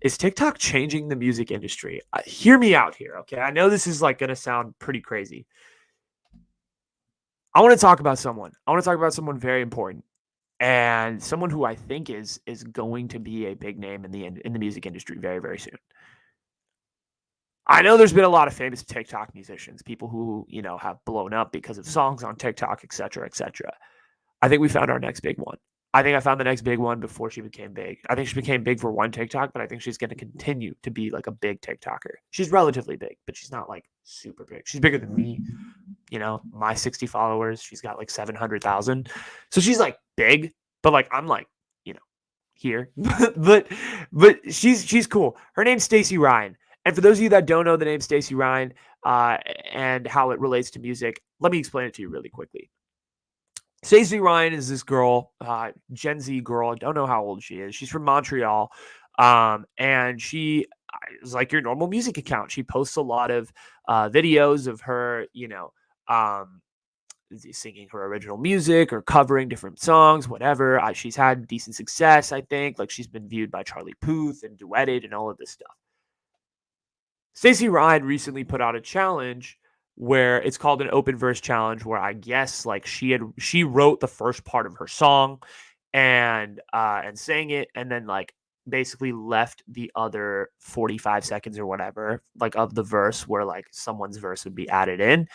Is TikTok changing the music industry? Hear me out here, okay? I know this is like going to sound pretty crazy. I want to talk about someone. I want to talk about someone very important and someone who I think is going to be a big name in the music industry very very soon. I know there's been a lot of famous TikTok musicians, people who, have blown up because of songs on TikTok, et cetera, et cetera. I think we found our next big one. I think I found the next big one before she became big. I think she became big for one TikTok, but I think she's going to continue to be like a big TikToker. She's relatively big, but she's not like super big. She's bigger than me. My 60 followers, she's got like 700,000. So she's like big, but like I'm like, here. but she's cool. Her name's Stacey Ryan. And for those of you that don't know the name Stacey Ryan and how it relates to music, let me explain it to you really quickly. Stacey Ryan is this girl, Gen Z girl. I don't know how old she is. She's from Montreal. And she is like your normal music account. She posts a lot of videos of her, singing her original music or covering different songs, whatever. She's had decent success, I think. Like she's been viewed by Charlie Puth and duetted and all of this stuff. Stacey Ryan recently put out a challenge where it's called an open verse challenge, where I guess like she wrote the first part of her song and sang it, and then like basically left the other 45 seconds or whatever like of the verse where like someone's verse would be added in,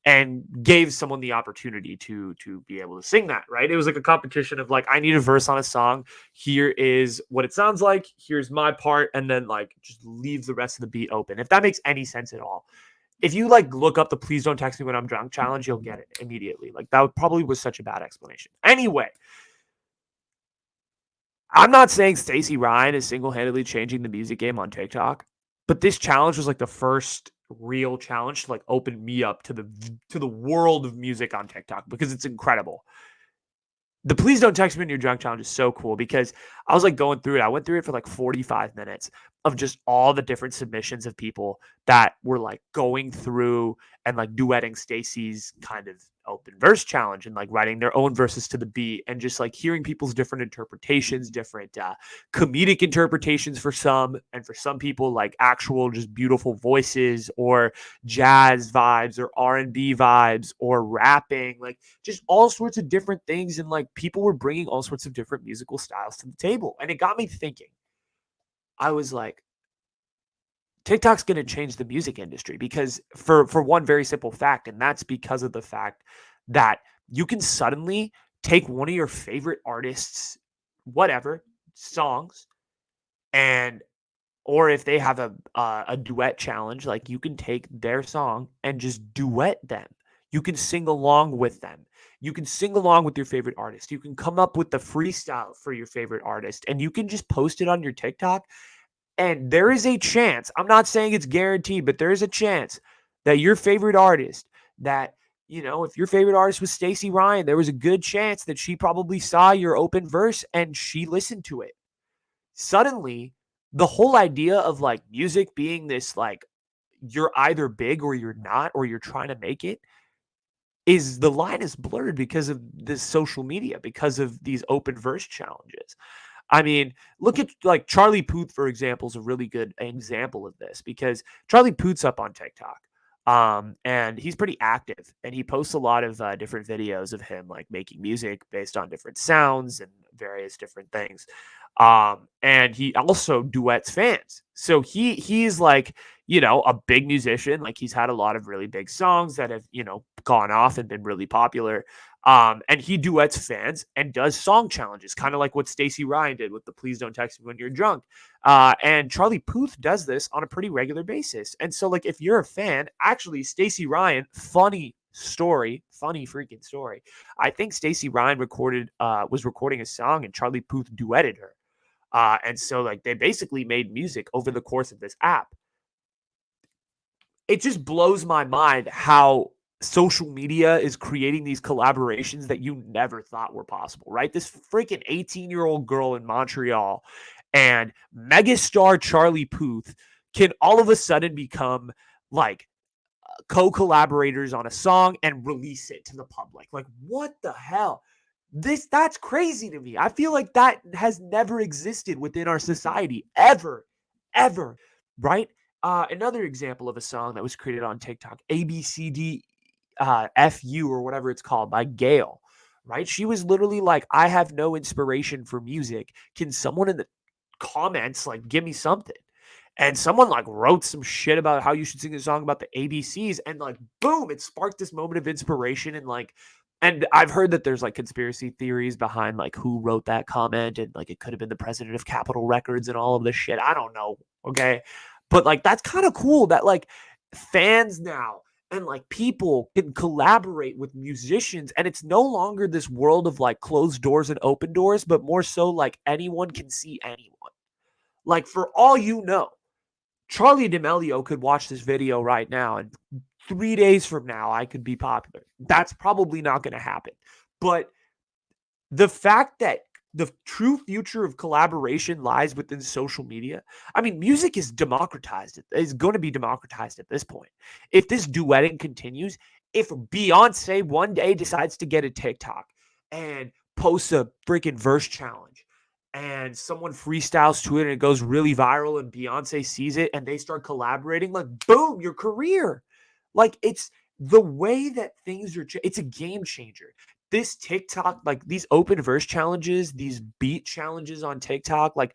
and gave someone the opportunity to be able to sing that, right? It was like a competition of like, I need a verse on a song. Here is what it sounds like. Here's my part. And then like just leave the rest of the beat open. If that makes any sense at all. If you like look up the Please Don't Text Me When I'm Drunk challenge, you'll get it immediately. Like that probably was such a bad explanation. Anyway, I'm not saying Stacey Ryan is single-handedly changing the music game on TikTok, but this challenge was like the first real challenge to like open me up to the world of music on TikTok because it's incredible. The Please Don't Text Me When You're Drunk challenge is so cool because I was like going through it. I went through it for like 45 minutes of just all the different submissions of people that were like going through and like duetting Stacey's kind of open verse challenge and like writing their own verses to the beat and just like hearing people's different interpretations, different comedic interpretations for some, and for some people like actual just beautiful voices or jazz vibes or R&B vibes or rapping, like just all sorts of different things. And like people were bringing all sorts of different musical styles to the table. And it got me thinking. I was like, TikTok's going to change the music industry because for one very simple fact, and that's because of the fact that you can suddenly take one of your favorite artists, whatever, songs, and or if they have a duet challenge, like you can take their song and just duet them. You can sing along with them. You can sing along with your favorite artist. You can come up with the freestyle for your favorite artist and you can just post it on your TikTok. And there is a chance, I'm not saying it's guaranteed, but there is a chance that your favorite artist, that, if your favorite artist was Stacey Ryan, there was a good chance that she probably saw your open verse and she listened to it. Suddenly, the whole idea of like music being this like you're either big or you're not, or you're trying to make it, is the line is blurred because of this social media, because of these open verse challenges. I mean, look at like Charlie Puth, for example, is a really good example of this because Charlie Puth's up on TikTok. And he's pretty active and he posts a lot of different videos of him like making music based on different sounds and various different things. And he also duets fans. So he's like, a big musician. Like he's had a lot of really big songs that have, gone off and been really popular. And he duets fans and does song challenges, kind of like what Stacey Ryan did with the Please Don't Text Me When You're Drunk. And Charlie Puth does this on a pretty regular basis. And so, like, if you're a fan, actually, Stacey Ryan, funny freaking story. I think Stacey Ryan was recording a song and Charlie Puth duetted her. And so, like, they basically made music over the course of this app. It just blows my mind how social media is creating these collaborations that you never thought were possible, right? This freaking 18-year-old girl in Montreal and megastar Charlie Puth can all of a sudden become like co-collaborators on a song and release it to the public. Like, what the hell? That's crazy to me. I feel like that has never existed within our society ever, right? Another example of a song that was created on TikTok, ABCD FU or whatever it's called by Gail, right? She was literally like, I have no inspiration for music. Can someone in the comments like give me something? And someone like wrote some shit about how you should sing a song about the ABCs, and like boom, it sparked this moment of inspiration. And I've heard that there's like conspiracy theories behind like who wrote that comment, and like it could have been the president of Capitol Records and all of this shit. I don't know. Okay. But like that's kind of cool that like fans now and like people can collaborate with musicians, and it's no longer this world of like closed doors and open doors, but more so like anyone can see anyone. Like for all you know, Charlie D'Amelio could watch this video right now, and 3 days from now, I could be popular. That's probably not going to happen. But the fact that the true future of collaboration lies within social media. I mean, music is democratized. It's going to be democratized at this point. If this duetting continues, if Beyonce one day decides to get a TikTok and posts a freaking verse challenge, and someone freestyles to it and it goes really viral and Beyonce sees it and they start collaborating, like boom, your career. Like it's the way that things are, it's a game changer. This TikTok, like these open verse challenges, these beat challenges on TikTok, like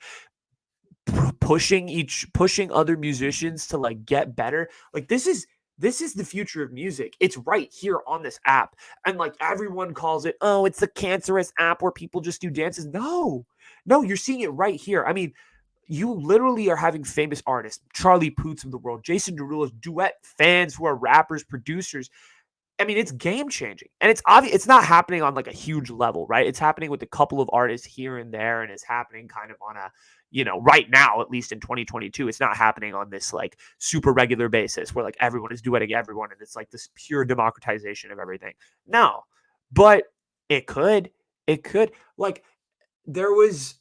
pushing other musicians to like get better. Like this is the future of music. It's right here on this app. And like everyone calls it, oh, it's the cancerous app where people just do dances. No, you're seeing it right here. I mean, you literally are having famous artists, Charlie Puths of the world, Jason Derulo's duet fans who are rappers, producers. I mean, it's game changing, and it's obvious. It's not happening on like a huge level, right? It's happening with a couple of artists here and there, and it's happening kind of on a, right now, at least in 2022, it's not happening on this like super regular basis where like everyone is duetting everyone, and it's like this pure democratization of everything. No, but it could, like there was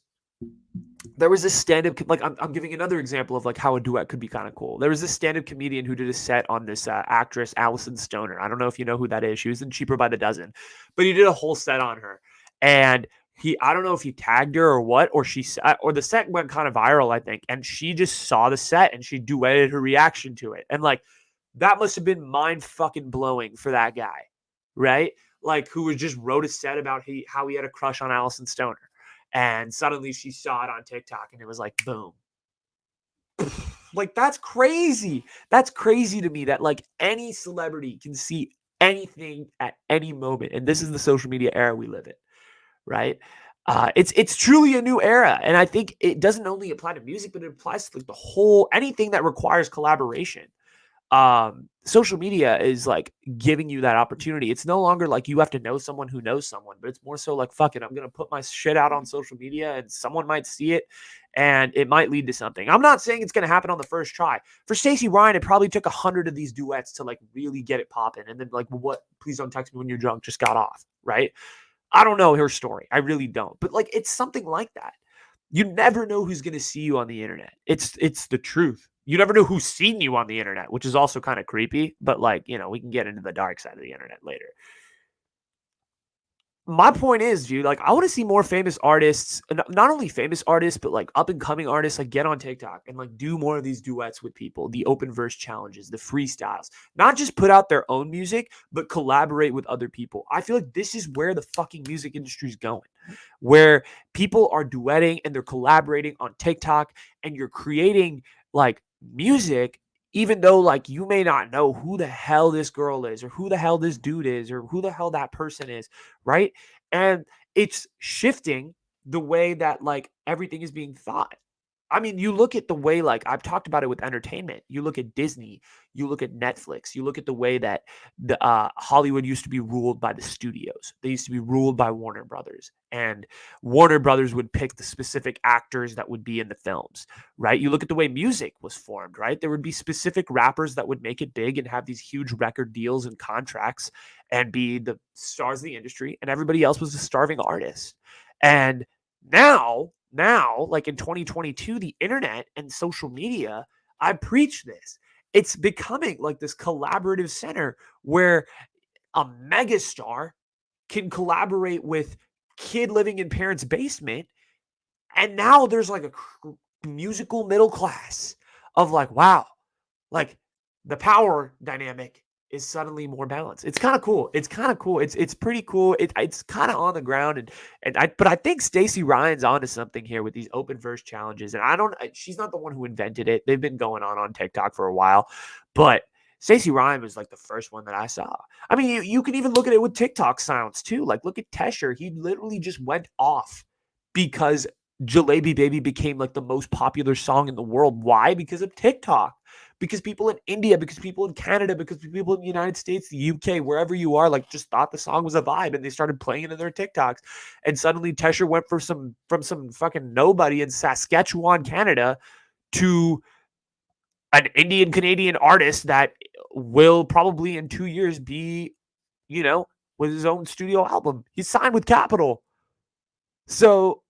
this stand-up like I'm giving another example of like how a duet could be kind of cool. There was this stand-up comedian who did a set on this actress Allison Stoner. I don't know if you know who that is. She was in Cheaper by the Dozen, but he did a whole set on her, and I don't know if he tagged her or what, or or the set went kind of viral, I think, and she just saw the set and she duetted her reaction to it, and like that must have been mind fucking blowing for that guy, right? Like who was just wrote a set about how he had a crush on Allison Stoner. And suddenly she saw it on TikTok and it was like, boom. Like, that's crazy. That's crazy to me that like any celebrity can see anything at any moment. And this is the social media era we live in, right? It's truly a new era. And I think it doesn't only apply to music, but it applies to like the whole anything that requires collaboration. Social media is like giving you that opportunity. It's no longer like you have to know someone who knows someone, but it's more so like, fuck it, I'm gonna put my shit out on social media and someone might see it and it might lead to something. I'm not saying it's gonna happen on the first try. For Stacey Ryan, it probably took 100 of these duets to like really get it popping, and then like, what, please don't text me when you're drunk, just got off, right? I don't know her story, I really don't, but like it's something like that. You never know who's going to see you on the internet. It's the truth. You never know who's seen you on the internet, which is also kind of creepy, but like, we can get into the dark side of the internet later. My point is, dude, like I want to see more famous artists, not only famous artists, but like up and coming artists, like get on TikTok and like do more of these duets with people, the open verse challenges, the freestyles, not just put out their own music, but collaborate with other people. I feel like this is where the fucking music industry is going, where people are duetting and they're collaborating on TikTok, and you're creating like music, even though like you may not know who the hell this girl is or who the hell this dude is or who the hell that person is, right? And it's shifting the way that like everything is being thought. I mean, you look at the way, like I've talked about it with entertainment. You look at Disney, you look at Netflix, you look at the way that the Hollywood used to be ruled by the studios. They used to be ruled by Warner Brothers, and Warner Brothers would pick the specific actors that would be in the films, right? You look at the way music was formed, right? There would be specific rappers that would make it big and have these huge record deals and contracts and be the stars of the industry, and everybody else was a starving artist. And now, like in 2022, the internet and social media, I preach this. It's becoming like this collaborative center where a megastar can collaborate with kid living in parents' basement. And now there's like a musical middle class of like, wow, like the power dynamic is suddenly more balanced. It's kind of cool. It's kind of cool. It's pretty cool. It's kind of on the ground, but I think Stacey Ryan's onto something here with these open verse challenges. And she's not the one who invented it. They've been going on TikTok for a while, but Stacey Ryan was like the first one that I saw. I mean, you can even look at it with TikTok sounds too. Like look at Tesher. He literally just went off because Jalebi Baby became like the most popular song in the world. Why? Because of TikTok. Because people in India, because people in Canada, because people in the United States, the UK, wherever you are, like just thought the song was a vibe and they started playing it in their TikToks. And suddenly Tesher went from some fucking nobody in Saskatchewan, Canada to an Indian Canadian artist that will probably in 2 years be, with his own studio album. He's signed with Capitol. So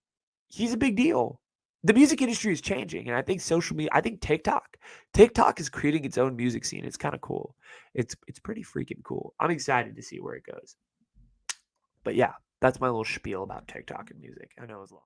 he's a big deal. The music industry is changing, and I think social media, I think TikTok is creating its own music scene. It's kind of cool. It's pretty freaking cool. I'm excited to see where it goes. But yeah, that's my little spiel about TikTok and music. I know it was long.